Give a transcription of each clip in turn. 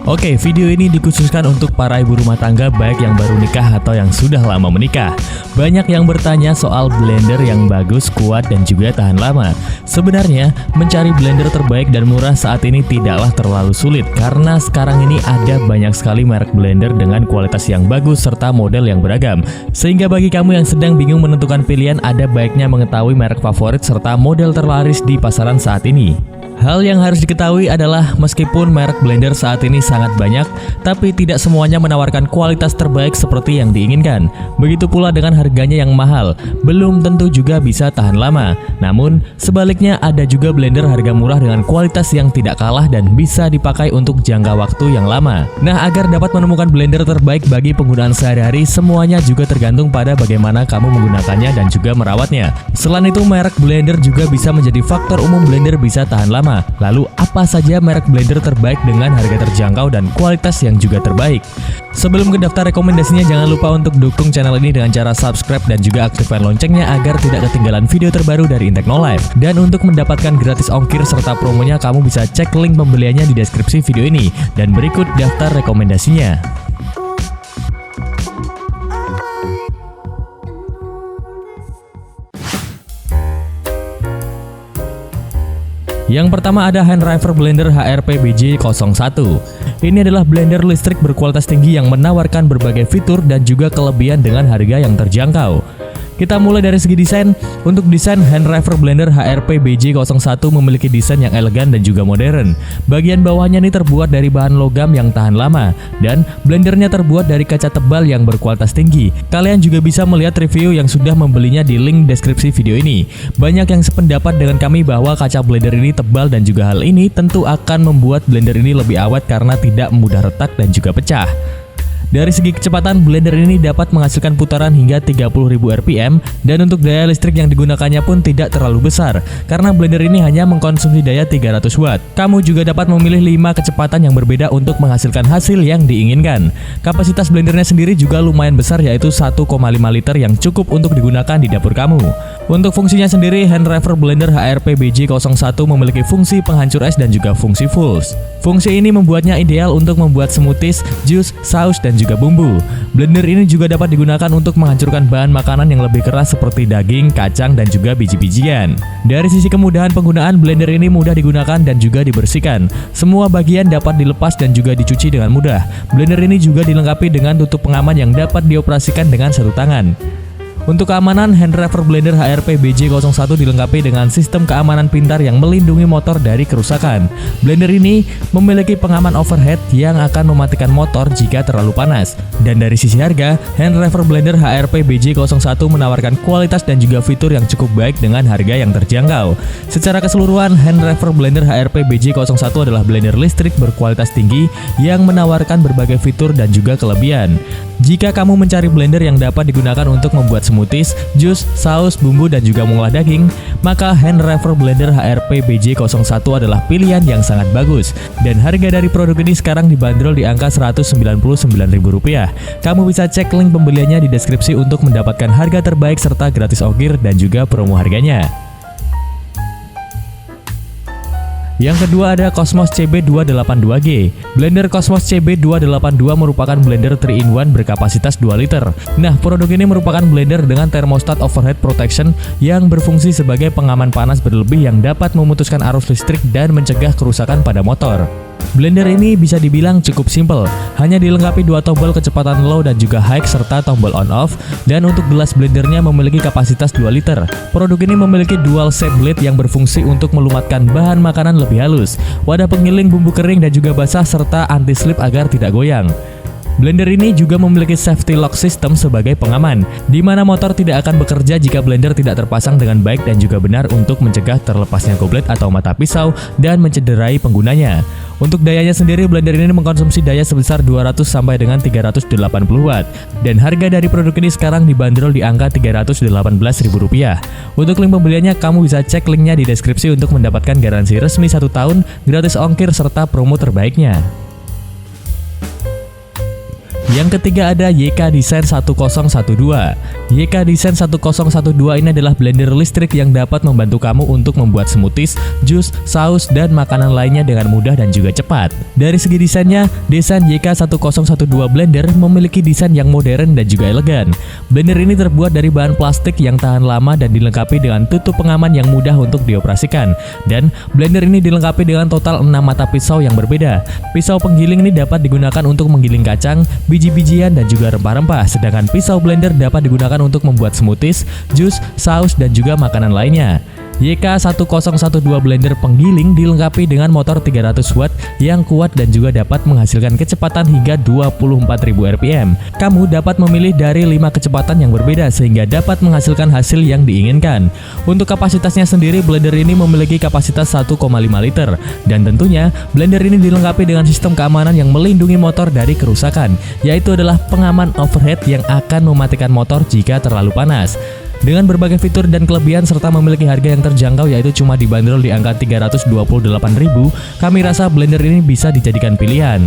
Oke, video ini dikhususkan untuk para ibu rumah tangga baik yang baru nikah atau yang sudah lama menikah. Banyak yang bertanya soal blender yang bagus, kuat, dan juga tahan lama. Sebenarnya, mencari blender terbaik dan murah saat ini tidaklah terlalu sulit karena sekarang ini ada banyak sekali merek blender dengan kualitas yang bagus serta model yang beragam. Sehingga bagi kamu yang sedang bingung menentukan pilihan, ada baiknya mengetahui merek favorit serta model terlaris di pasaran saat ini. Hal yang harus diketahui adalah meskipun merek blender saat ini sangat banyak, tapi tidak semuanya menawarkan kualitas terbaik seperti yang diinginkan. Begitu pula dengan harganya yang mahal, belum tentu juga bisa tahan lama. Namun, sebaliknya ada juga blender harga murah dengan kualitas yang tidak kalah dan bisa dipakai untuk jangka waktu yang lama. Nah, agar dapat menemukan blender terbaik bagi penggunaan sehari-hari, semuanya juga tergantung pada bagaimana kamu menggunakannya dan juga merawatnya. Selain itu, merek blender juga bisa menjadi faktor umum blender bisa tahan lama. Lalu apa saja merek blender terbaik dengan harga terjangkau dan kualitas yang juga terbaik? Sebelum ke daftar rekomendasinya, jangan lupa untuk dukung channel ini dengan cara subscribe dan juga aktifkan loncengnya agar tidak ketinggalan video terbaru dari Inteknolife. Dan untuk mendapatkan gratis ongkir serta promonya, kamu bisa cek link pembeliannya di deskripsi video ini. Dan berikut daftar rekomendasinya. Yang pertama ada Hand River Blender HRP BJ01. Ini adalah blender listrik berkualitas tinggi yang menawarkan berbagai fitur dan juga kelebihan dengan harga yang terjangkau. Kita mulai dari segi desain. Untuk desain, Hand River Blender HRP BJ01 memiliki desain yang elegan dan juga modern. Bagian bawahnya ini terbuat dari bahan logam yang tahan lama, dan blendernya terbuat dari kaca tebal yang berkualitas tinggi. Kalian juga bisa melihat review yang sudah membelinya di link deskripsi video ini. Banyak yang sependapat dengan kami bahwa kaca blender ini tebal dan juga hal ini tentu akan membuat blender ini lebih awet karena tidak mudah retak dan juga pecah. Dari segi kecepatan, blender ini dapat menghasilkan putaran hingga 30.000 rpm dan untuk daya listrik yang digunakannya pun tidak terlalu besar karena blender ini hanya mengkonsumsi daya 300 watt. Kamu juga dapat memilih 5 kecepatan yang berbeda untuk menghasilkan hasil yang diinginkan. Kapasitas blendernya sendiri juga lumayan besar, yaitu 1,5 liter yang cukup untuk digunakan di dapur kamu. Untuk fungsinya sendiri, Hand River Blender HRP BJ01 memiliki fungsi penghancur es dan juga fungsi Pulse. Fungsi ini membuatnya ideal untuk membuat smoothies, jus, saus, dan juga bumbu. Blender ini juga dapat digunakan untuk menghancurkan bahan makanan yang lebih keras seperti daging, kacang, dan juga biji-bijian. Dari sisi kemudahan penggunaan, blender ini mudah digunakan dan juga dibersihkan. Semua bagian dapat dilepas dan juga dicuci dengan mudah. Blender ini juga dilengkapi dengan tutup pengaman yang dapat dioperasikan dengan satu tangan. Untuk keamanan, Hand River Blender HRP BJ01 dilengkapi dengan sistem keamanan pintar yang melindungi motor dari kerusakan. Blender ini memiliki pengaman overhead yang akan mematikan motor jika terlalu panas. Dan dari sisi harga, Hand River Blender HRP BJ01 menawarkan kualitas dan juga fitur yang cukup baik dengan harga yang terjangkau. Secara keseluruhan, Hand River Blender HRP BJ01 adalah blender listrik berkualitas tinggi yang menawarkan berbagai fitur dan juga kelebihan. Jika kamu mencari blender yang dapat digunakan untuk membuat smoothies, jus, saus, bumbu, dan juga mengolah daging, maka Hand River Blender HRP BJ01 adalah pilihan yang sangat bagus. Dan harga dari produk ini sekarang dibanderol di angka Rp199.000. Kamu bisa cek link pembeliannya di deskripsi untuk mendapatkan harga terbaik serta gratis ongkir dan juga promo harganya. Yang kedua ada Cosmos CB282G. Blender Cosmos CB282 merupakan blender 3-in-1 berkapasitas 2 liter. Nah, produk ini merupakan blender dengan termostat overhead protection yang berfungsi sebagai pengaman panas berlebih yang dapat memutuskan arus listrik dan mencegah kerusakan pada motor. Blender ini bisa dibilang cukup simpel, hanya dilengkapi 2 tombol kecepatan low dan juga high serta tombol on off, dan untuk gelas blendernya memiliki kapasitas 2 liter. Produk ini memiliki dual shape blade yang berfungsi untuk melumatkan bahan makanan lebih halus, wadah penggiling bumbu kering dan juga basah serta anti slip agar tidak goyang. Blender ini juga memiliki safety lock system sebagai pengaman, di mana motor tidak akan bekerja jika blender tidak terpasang dengan baik dan juga benar untuk mencegah terlepasnya goblet atau mata pisau dan mencederai penggunanya. Untuk dayanya sendiri, blender ini mengkonsumsi daya sebesar 200 sampai dengan 380 watt, dan harga dari produk ini sekarang dibanderol di angka Rp318.000. Untuk link pembeliannya, kamu bisa cek linknya di deskripsi untuk mendapatkan garansi resmi 1 tahun, gratis ongkir serta promo terbaiknya. Yang ketiga ada YK Design 1012. YK Design 1012 ini adalah blender listrik yang dapat membantu kamu untuk membuat smoothies, jus, saus, dan makanan lainnya dengan mudah dan juga cepat. Dari segi desainnya, desain YK 1012 blender memiliki desain yang modern dan juga elegan. Blender ini terbuat dari bahan plastik yang tahan lama dan dilengkapi dengan tutup pengaman yang mudah untuk dioperasikan. Dan blender ini dilengkapi dengan total 6 mata pisau yang berbeda. Pisau penggiling ini dapat digunakan untuk menggiling kacang, biji-bijian, dan juga rempah-rempah. Sedangkan pisau blender dapat digunakan untuk membuat smoothies, jus, saus, dan juga makanan lainnya. YK 1012 blender penggiling dilengkapi dengan motor 300 watt yang kuat dan juga dapat menghasilkan kecepatan hingga 24.000 rpm. Kamu dapat memilih dari 5 kecepatan yang berbeda sehingga dapat menghasilkan hasil yang diinginkan. Untuk kapasitasnya sendiri, blender ini memiliki kapasitas 1,5 liter. Dan tentunya, blender ini dilengkapi dengan sistem keamanan yang melindungi motor dari kerusakan, yaitu adalah pengaman overhead yang akan mematikan motor jika terlalu panas. Dengan berbagai fitur dan kelebihan serta memiliki harga yang terjangkau yaitu cuma dibanderol di angka 328.000, kami rasa blender ini bisa dijadikan pilihan.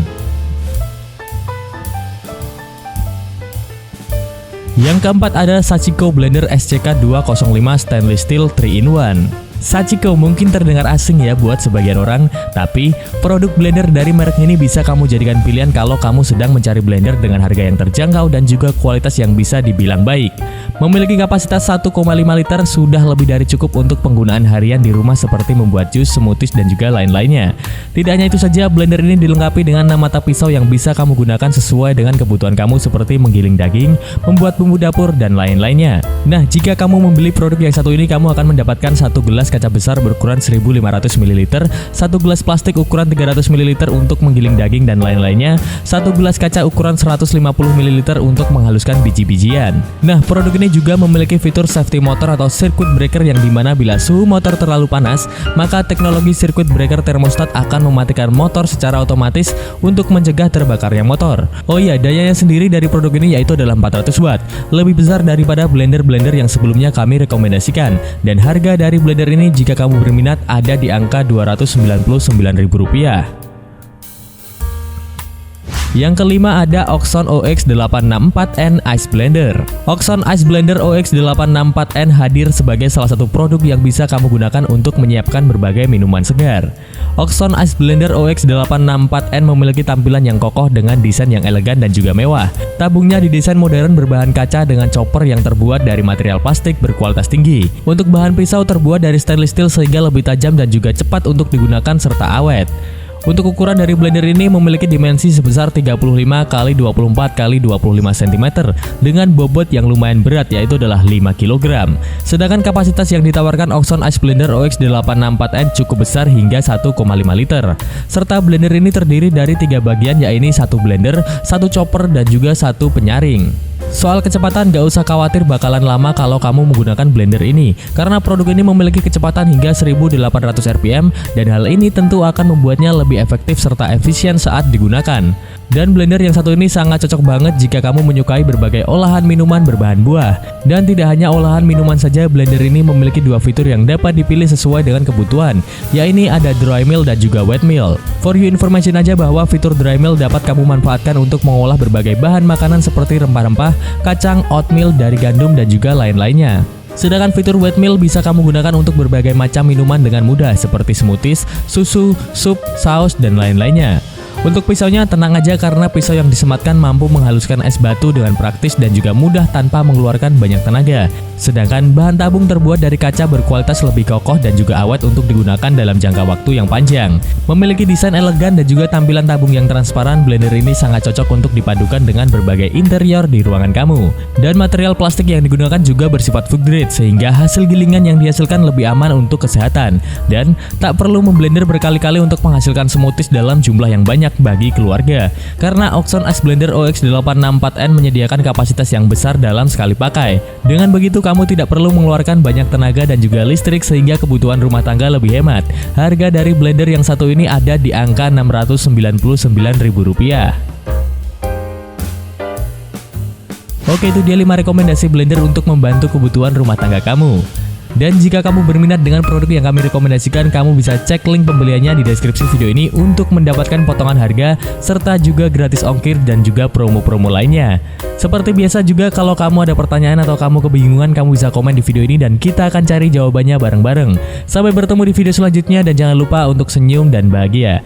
Yang keempat ada Sachiko Blender SCK 205 Stainless Steel 3-in-1. Sachiko mungkin terdengar asing ya buat sebagian orang, tapi produk blender dari merek ini bisa kamu jadikan pilihan kalau kamu sedang mencari blender dengan harga yang terjangkau dan juga kualitas yang bisa dibilang baik. Memiliki kapasitas 1,5 liter sudah lebih dari cukup untuk penggunaan harian di rumah seperti membuat jus, smoothies, dan juga lain-lainnya. Tidak hanya itu saja, blender ini dilengkapi dengan 6 mata pisau yang bisa kamu gunakan sesuai dengan kebutuhan kamu seperti menggiling daging, membuat bumbu dapur, dan lain-lainnya. Nah, jika kamu membeli produk yang satu ini, kamu akan mendapatkan satu gelas kaca besar berukuran 1500 ml, satu gelas plastik ukuran 300 ml untuk menggiling daging dan lain-lainnya, satu gelas kaca ukuran 150 ml untuk menghaluskan biji-bijian. Nah, produk ini juga memiliki fitur safety motor atau circuit breaker yang dimana bila suhu motor terlalu panas, maka teknologi circuit breaker thermostat akan mematikan motor secara otomatis untuk mencegah terbakarnya motor. Oh iya, dayanya sendiri dari produk ini yaitu adalah 400 watt, lebih besar daripada blender-blender yang sebelumnya kami rekomendasikan. Dan harga dari blender ini jika kamu berminat ada di angka Rp299.000. Yang kelima ada Oxon OX864N Ice Blender. Oxon Ice Blender OX864N hadir sebagai salah satu produk yang bisa kamu gunakan untuk menyiapkan berbagai minuman segar. Oxon Ice Blender OX864N memiliki tampilan yang kokoh dengan desain yang elegan dan juga mewah. Tabungnya didesain modern berbahan kaca dengan chopper yang terbuat dari material plastik berkualitas tinggi. Untuk bahan pisau terbuat dari stainless steel sehingga lebih tajam dan juga cepat untuk digunakan serta awet. Untuk ukuran dari blender ini memiliki dimensi sebesar 35 x 24 x 25 cm dengan bobot yang lumayan berat yaitu adalah 5 kg. Sedangkan kapasitas yang ditawarkan Oxon Ice Blender OX864N cukup besar hingga 1,5 liter. Serta blender ini terdiri dari 3 bagian yaitu 1 blender, 1 chopper, dan juga 1 penyaring. Soal kecepatan gak usah khawatir bakalan lama kalau kamu menggunakan blender ini karena produk ini memiliki kecepatan hingga 1800 rpm dan hal ini tentu akan membuatnya lebih efektif serta efisien saat digunakan. Dan blender yang satu ini sangat cocok banget jika kamu menyukai berbagai olahan minuman berbahan buah. Dan tidak hanya olahan minuman saja, blender ini memiliki 2 fitur yang dapat dipilih sesuai dengan kebutuhan, yaitu ada dry mill dan juga wet mill. For your information aja bahwa fitur dry mill dapat kamu manfaatkan untuk mengolah berbagai bahan makanan seperti rempah-rempah, kacang, oatmeal dari gandum, dan juga lain-lainnya. Sedangkan fitur wet mill bisa kamu gunakan untuk berbagai macam minuman dengan mudah seperti smoothies, susu, sup, saus, dan lain-lainnya. Untuk pisaunya tenang aja karena pisau yang disematkan mampu menghaluskan es batu dengan praktis dan juga mudah tanpa mengeluarkan banyak tenaga. Sedangkan bahan tabung terbuat dari kaca berkualitas lebih kokoh dan juga awet untuk digunakan dalam jangka waktu yang panjang. Memiliki desain elegan dan juga tampilan tabung yang transparan, blender ini sangat cocok untuk dipadukan dengan berbagai interior di ruangan kamu. Dan material plastik yang digunakan juga bersifat food grade sehingga hasil gilingan yang dihasilkan lebih aman untuk kesehatan. Dan tak perlu memblender berkali-kali untuk menghasilkan smoothies dalam jumlah yang banyak bagi keluarga karena Oxon Ice Blender OX864N menyediakan kapasitas yang besar dalam sekali pakai. Dengan begitu kamu tidak perlu mengeluarkan banyak tenaga dan juga listrik sehingga kebutuhan rumah tangga lebih hemat. Harga dari blender yang satu ini ada di angka Rp699.000. Oke, itu dia 5 rekomendasi blender untuk membantu kebutuhan rumah tangga kamu. Dan jika kamu berminat dengan produk yang kami rekomendasikan, kamu bisa cek link pembeliannya di deskripsi video ini untuk mendapatkan potongan harga serta juga gratis ongkir dan juga promo-promo lainnya. Seperti biasa juga, kalau kamu ada pertanyaan atau kamu kebingungan, kamu bisa komen di video ini dan kita akan cari jawabannya bareng-bareng. Sampai bertemu di video selanjutnya dan jangan lupa untuk senyum dan bahagia.